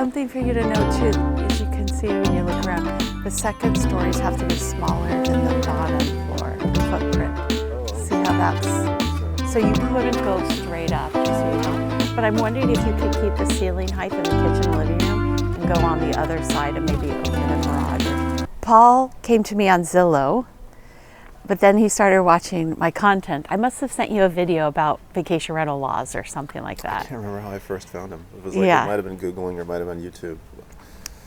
Something for you to know too, as you can see when you look around, the second stories have to be smaller than the bottom floor footprint. See how that's, so you couldn't go straight up, so you know. But I'm wondering if you could keep the ceiling height in the kitchen living room and go on the other side and maybe open a garage. Paul came to me on Zillow, but then he started watching my content. I must have sent you a video about vacation rental laws or something like that. I can't remember how I first found him. It was like, it might have been Googling or it might have been YouTube.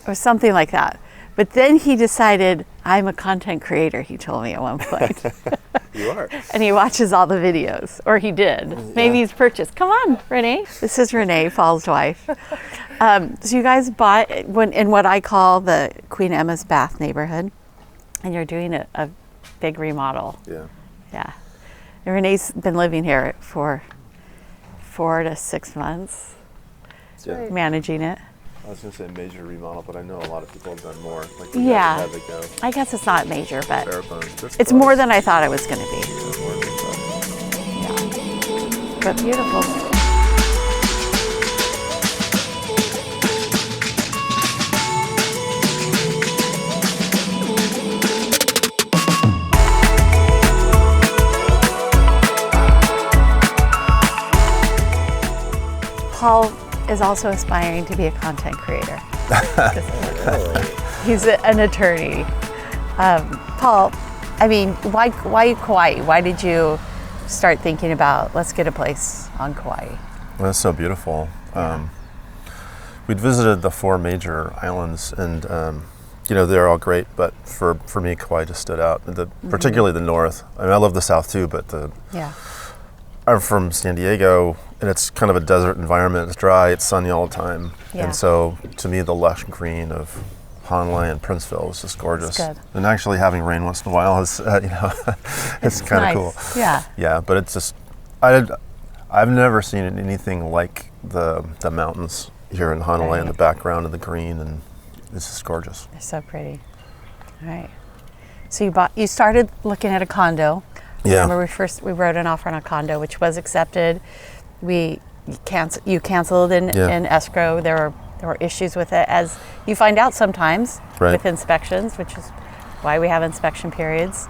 Or something like that. But then he decided, I'm a content creator, he told me at one point. You are. And he watches all the videos, or he did. Maybe he's purchased. Come on, Renee. This is Renee, Paul's wife. So you guys bought in what I call the Queen Emma's Bath neighborhood, and you're doing a big remodel. Yeah. Yeah. And Renee's been living here for 4 to 6 months, managing it. I was going to say major remodel, but I know a lot of people have done more. Like I guess it's not major, but it's close. More than I thought it was going to be. Yeah. But beautiful. Paul is also aspiring to be a content creator. He's an attorney. Paul, I mean, why Kauai? Why did you start thinking about, let's get a place on Kauai? Well, it's so beautiful. We'd visited the 4 major islands, and they're all great, but for me, Kauai just stood out. Particularly the north. I mean, I love the south too, but I'm from San Diego, and it's kind of a desert environment. It's dry, it's sunny all the time. Yeah. And so, to me, the lush green of Haena and Princeville is just gorgeous. Good. And actually having rain once in a while is, it's kind of cool. Yeah. Yeah, but it's just, I've never seen anything like the mountains here in Haena and the background of the green, and it's just gorgeous. It's so pretty. All right. So you started looking at a condo. Yeah. Remember we wrote an offer on a condo, which was accepted. You canceled in escrow. There were issues with it, as you find out sometimes with inspections, which is why we have inspection periods.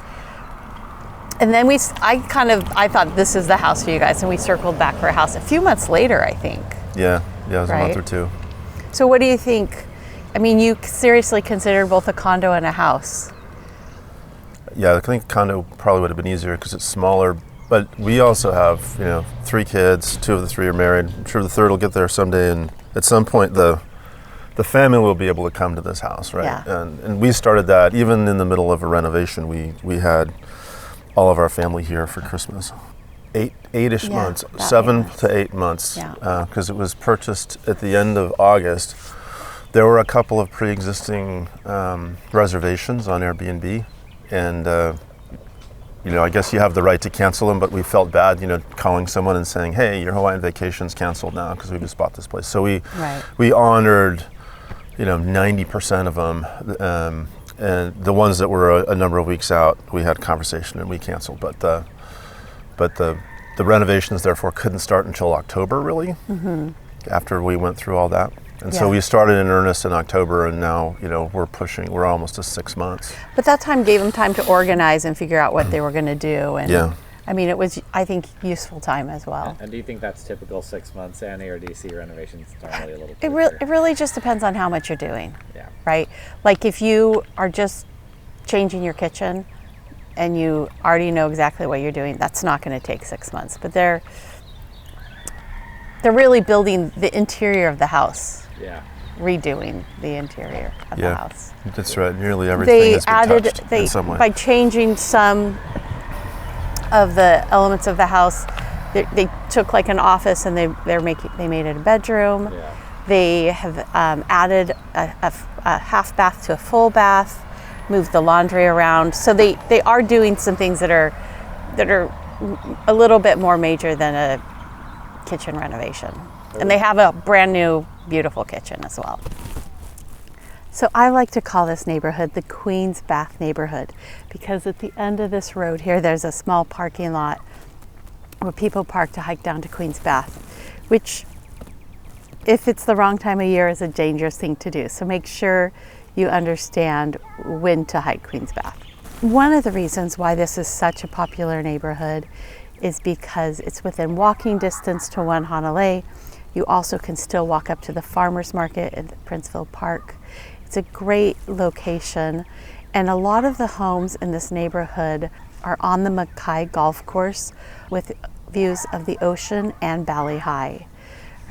And then I thought this is the house for you guys, and we circled back for a house a few months later, I think. Yeah, it was a month or two. So what do you think? I mean, you seriously considered both a condo and a house. Yeah, I think condo probably would have been easier because it's smaller, but we also have, 3 kids. 2 of the 3 are married. I'm sure the 3rd will get there someday, and at some point the family will be able to come to this house, right? Yeah. And we started that even in the middle of a renovation. We had all of our family here for Christmas. 8-ish months, 7 to 8 months, because it was purchased at the end of August. There were a couple of pre-existing reservations on Airbnb. And, I guess you have the right to cancel them, but we felt bad, calling someone and saying, hey, your Hawaiian vacation's canceled now because we just bought this place. So we honored, 90% of them. And the ones that were a number of weeks out, we had a conversation and we canceled. But the renovations, therefore, couldn't start until October, really, after we went through all that. And so we started in earnest in October, and now, we're almost to 6 months. But that time gave them time to organize and figure out what they were going to do. And I mean, it was, I think, useful time as well. And do you think that's typical 6 months, Annie, or do you see renovations normally a little quicker? It really just depends on how much you're doing. Yeah. Right? Like if you are just changing your kitchen and you already know exactly what you're doing, that's not going to take 6 months. But they're really building the interior of the house. Yeah. Redoing the interior of the house. That's right. Nearly everything has been touched in some way. By changing some of the elements of the house, they took like an office and they made it a bedroom. Yeah. They have added a half bath to a full bath, moved the laundry around. So they are doing some things that are a little bit more major than a kitchen renovation. And they have a brand new, beautiful kitchen as well. So I like to call this neighborhood the Queen's Bath neighborhood, because at the end of this road here, there's a small parking lot where people park to hike down to Queen's Bath, which if it's the wrong time of year, is a dangerous thing to do. So make sure you understand when to hike Queen's Bath. One of the reasons why this is such a popular neighborhood is because it's within walking distance to Wanhanalei. You also can still walk up to the farmers market at the Princeville Park. It's a great location, and a lot of the homes in this neighborhood are on the Mackay Golf Course with views of the ocean and Valley High.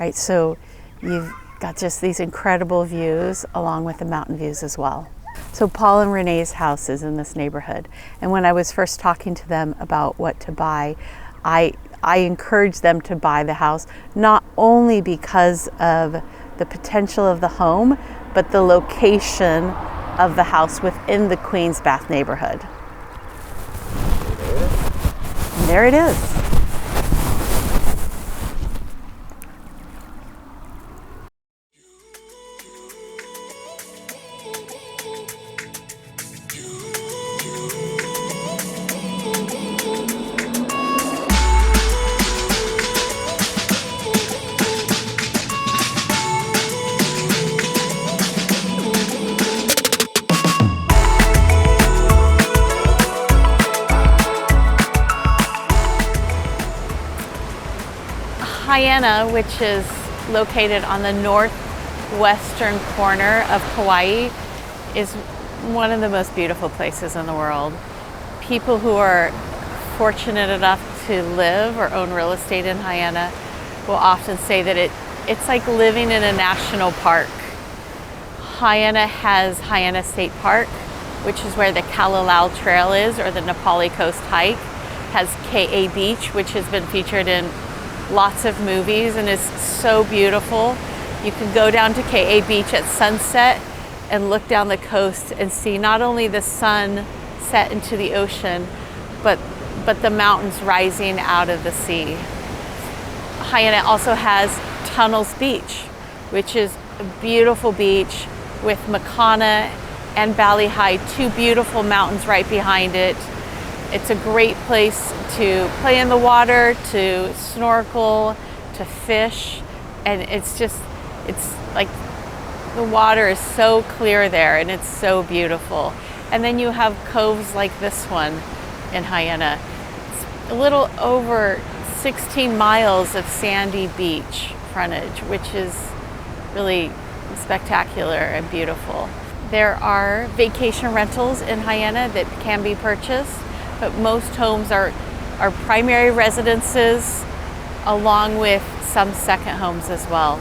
Right, so you've got just these incredible views along with the mountain views as well. So Paul and Renee's house is in this neighborhood, and when I was first talking to them about what to buy, I encouraged them to buy the house not only because of the potential of the home, but the location of the house within the Queen's Bath neighborhood. And there it is. Haena, which is located on the northwestern corner of Kauai, is one of the most beautiful places in the world. People who are fortunate enough to live or own real estate in Haena will often say that it's like living in a national park. Haena has Haena State Park, which is where the Kalalau Trail is, or the Nepali Coast Hike. Has Ka Beach, which has been featured in lots of movies and is so beautiful. You can go down to Ka Beach at sunset and look down the coast and see not only the sun set into the ocean, but the mountains rising out of the sea. Haena also has Tunnels Beach, which is a beautiful beach with Makana and Valley High, two beautiful mountains right behind it. It's a great place to play in the water, to snorkel, to fish, and it's like the water is so clear there and it's so beautiful. And then you have coves like this one in Haena. It's a little over 16 miles of sandy beach frontage, which is really spectacular and beautiful. There are vacation rentals in Haena that can be purchased, but most homes are primary residences along with some second homes as well.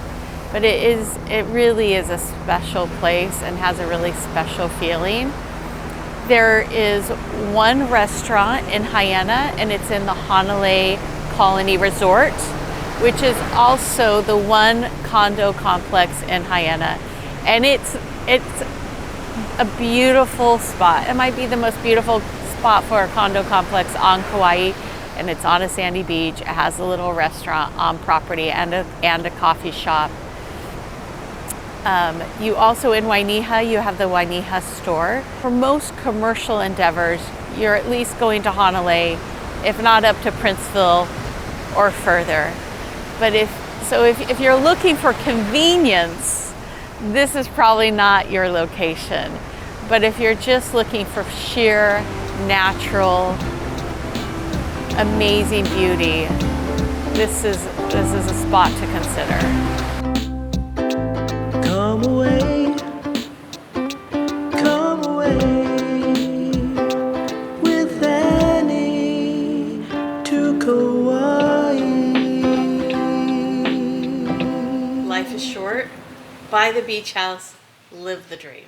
But it really is a special place and has a really special feeling. There is one restaurant in Haena, and it's in the Hanalei Colony Resort, which is also the one condo complex in Haena. And it's a beautiful spot. It might be the most beautiful spot for a condo complex on Kauai, and it's on a sandy beach. It has a little restaurant on property and a coffee shop. You also in Wainiha, you have the Wainiha store. For most commercial endeavors, you're at least going to Hanalei, if not up to Princeville or further. But if you're looking for convenience, this is probably not your location. But if you're just looking for sheer natural, amazing beauty, this is a spot to consider. Come away with Annie to Kauai. Life is short. Buy the beach house, live the dream.